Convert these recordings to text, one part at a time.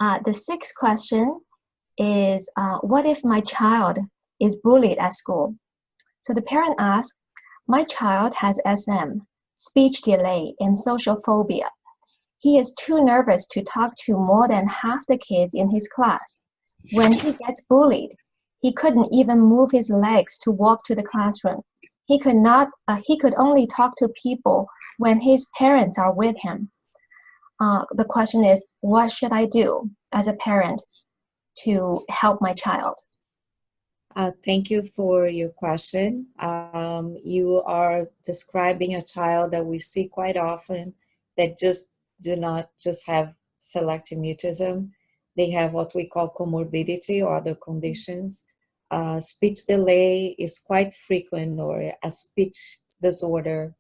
The sixth question is, what if my child is bullied at school? So the parent asks, my child has SM, speech delay, and social phobia. He is too nervous to talk to more than half the kids in his class. When he gets bullied, he couldn't even move his legs to walk to the classroom. He could only talk to people when his parents are with him. The question is, what should I do as a parent to help my child? Thank you for your question. You are describing a child that we see quite often that just do not just have selective mutism. They have what we call comorbidity or other conditions. Speech delay is quite frequent, or a speech disorder,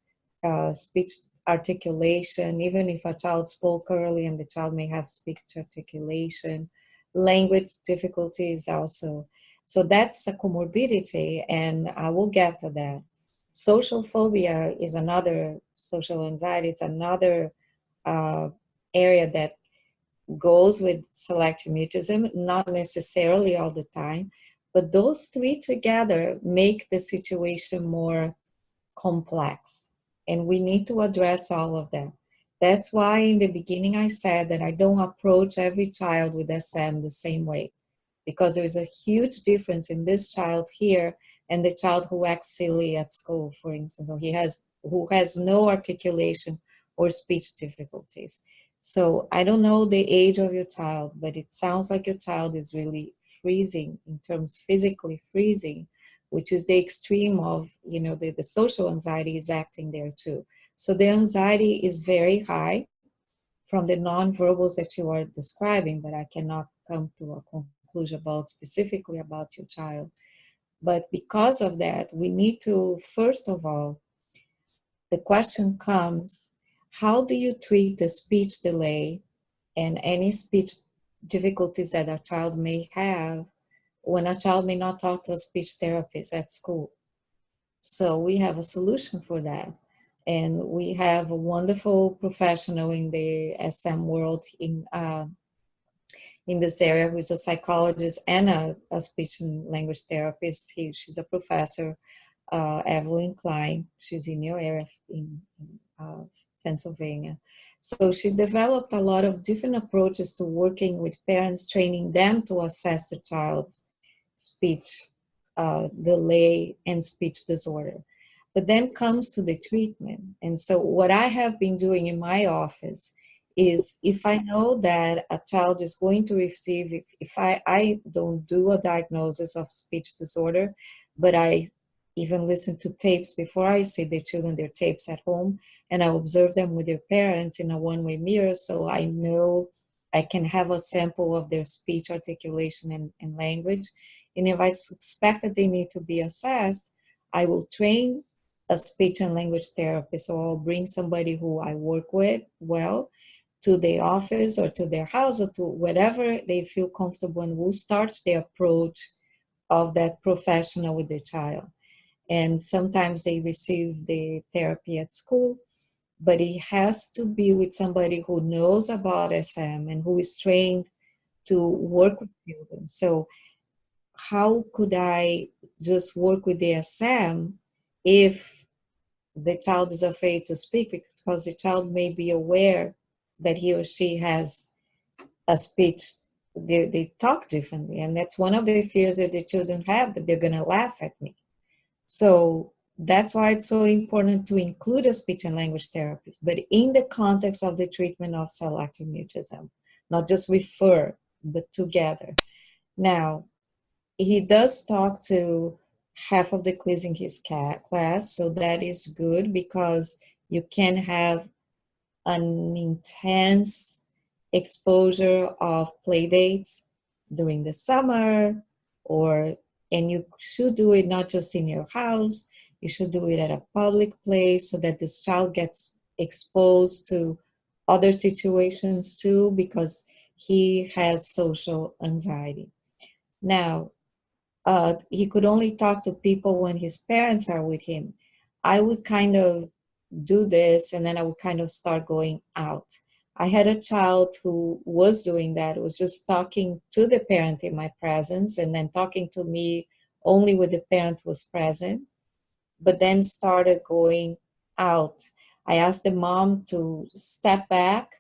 speech articulation, even if a child spoke early and the child may have speech articulation, language difficulties also. So that's a comorbidity, and I will get to that. Social phobia is another, social anxiety, it's another uh, area that goes with selective mutism, not necessarily all the time, but those three together make the situation more complex, and we need to address all of them. That's why in the beginning I said that I don't approach every child with SM the same way, because there's a huge difference in this child here and the child who acts silly at school, for instance, or who has no articulation or speech difficulties. So I don't know the age of your child, but it sounds like your child is really freezing, in terms physically freezing, which is the extreme of, the social anxiety is acting there too. So the anxiety is very high from the non-verbals that you are describing, but I cannot come to a conclusion about specifically about your child. But because of that, we need to, first of all, the question comes, how do you treat the speech delay and any speech difficulties that a child may have when a child may not talk to a speech therapist at school? So we have a solution for that. And we have a wonderful professional in the SM world in this area who is a psychologist and a speech and language therapist. She's a professor, Evelyn Klein. She's in your area in Pennsylvania. So she developed a lot of different approaches to working with parents, training them to assess the child's speech delay and speech disorder. But then comes to the treatment. And so what I have been doing in my office is, if I know that a child is going to receive, if I don't do a diagnosis of speech disorder, but I even listen to tapes before I see the children, their tapes at home, and I observe them with their parents in a one-way mirror, so I know I can have a sample of their speech articulation and language. And if I suspect that they need to be assessed, I will train a speech and language therapist, or I'll bring somebody who I work with well to the office or to their house or to wherever they feel comfortable, and we'll start the approach of that professional with the child. And sometimes they receive the therapy at school, but it has to be with somebody who knows about SM and who is trained to work with children. So how could I just work with the SM if the child is afraid to speak, because the child may be aware that he or she has a speech, they talk differently, and that's one of the fears that the children have, that they're going to laugh at me. So that's why it's so important to include a speech and language therapist, but in the context of the treatment of selective mutism, not just refer, but together. Now, he does talk to half of the kids in his class, so that is good, because you can have an intense exposure of play dates during the summer, and you should do it not just in your house, you should do it at a public place so that this child gets exposed to other situations too, because he has social anxiety. Now, he could only talk to people when his parents are with him. I would kind of do this, and then I would kind of start going out. I had a child who was doing that, was just talking to the parent in my presence and then talking to me only when the parent was present, but then started going out. I asked the mom to step back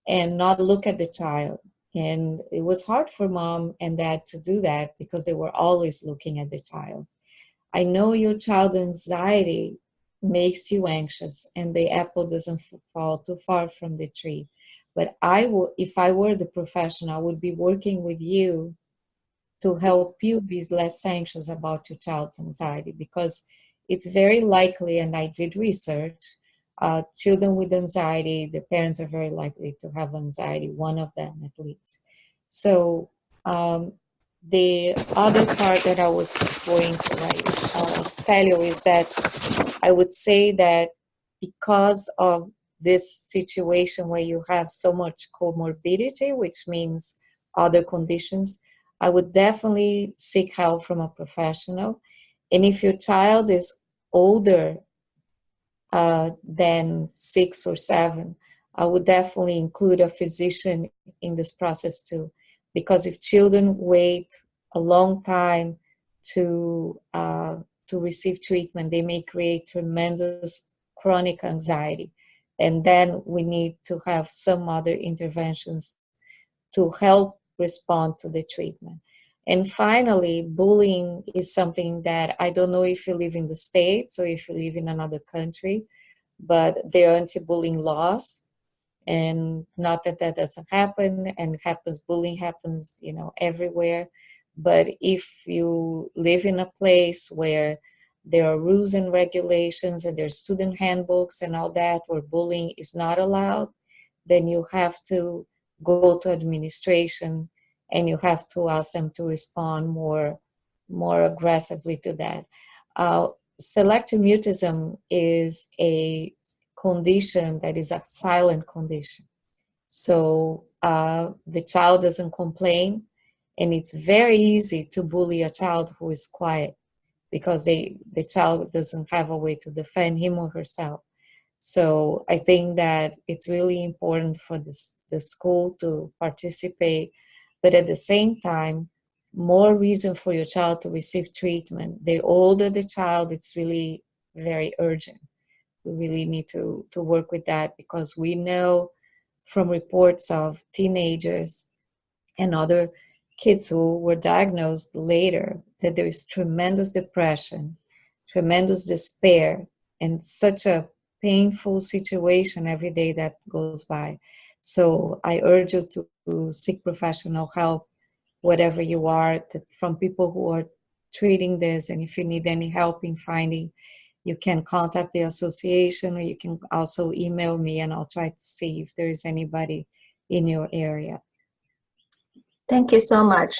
and not look at the child. And it was hard for mom and dad to do that because they were always looking at the child. I know your child anxiety makes you anxious and the apple doesn't fall too far from the tree. But if I were the professional, I would be working with you to help you be less anxious about your child's anxiety, because it's very likely, and I did research, children with anxiety, the parents are very likely to have anxiety, one of them at least. So um, the other part that I was going to tell you is that I would say that because of this situation where you have so much comorbidity, which means other conditions, I would definitely seek help from a professional. And if your child is older than 6 or 7, I would definitely include a physician in this process too. Because if children wait a long time to receive treatment, they may create tremendous chronic anxiety. And then we need to have some other interventions to help respond to the treatment. And finally, bullying is something that I don't know if you live in the States or if you live in another country, but there are anti-bullying laws. And not that that doesn't happen, and happens, bullying happens, everywhere. But if you live in a place where there are rules and regulations and there's student handbooks and all that, where bullying is not allowed, then you have to go to administration and you have to ask them to respond more aggressively to that. Selective mutism is a condition that is a silent condition. So the child doesn't complain, and it's very easy to bully a child who is quiet because the child doesn't have a way to defend him or herself. So I think that it's really important for the school to participate, but at the same time, more reason for your child to receive treatment. The older the child, it's really very urgent. We really need to work with that, because we know from reports of teenagers and other kids who were diagnosed later that there is tremendous depression, tremendous despair, and such a painful situation every day that goes by. So I urge you to seek professional help, whatever you are, from people who are treating this. And if you need any help in finding, you can contact the association, or you can also email me and I'll try to see if there is anybody in your area. Thank you so much.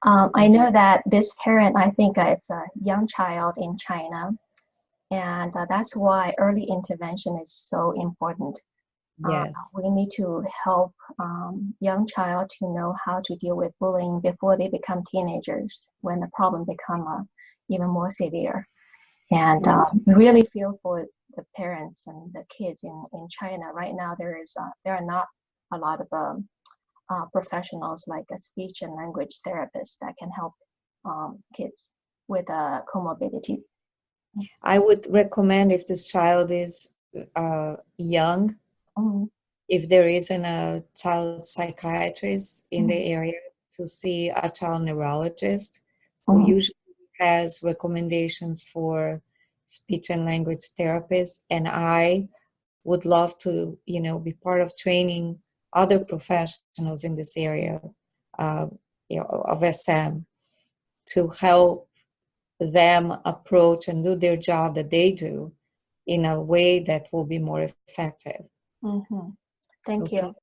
I know that this parent, I think it's a young child in China, and that's why early intervention is so important. Yes. We need to help young child to know how to deal with bullying before they become teenagers, when the problem become even more severe. And really feel for the parents and the kids in China. Right now, there are not a lot of professionals like a speech and language therapist that can help kids with a comorbidity. I would recommend, if this child is young, if there isn't a child psychiatrist in the area, to see a child neurologist who usually has recommendations for speech and language therapists. And I would love to, be part of training other professionals in this area of SM, to help them approach and do their job that they do in a way that will be more effective. Thank you.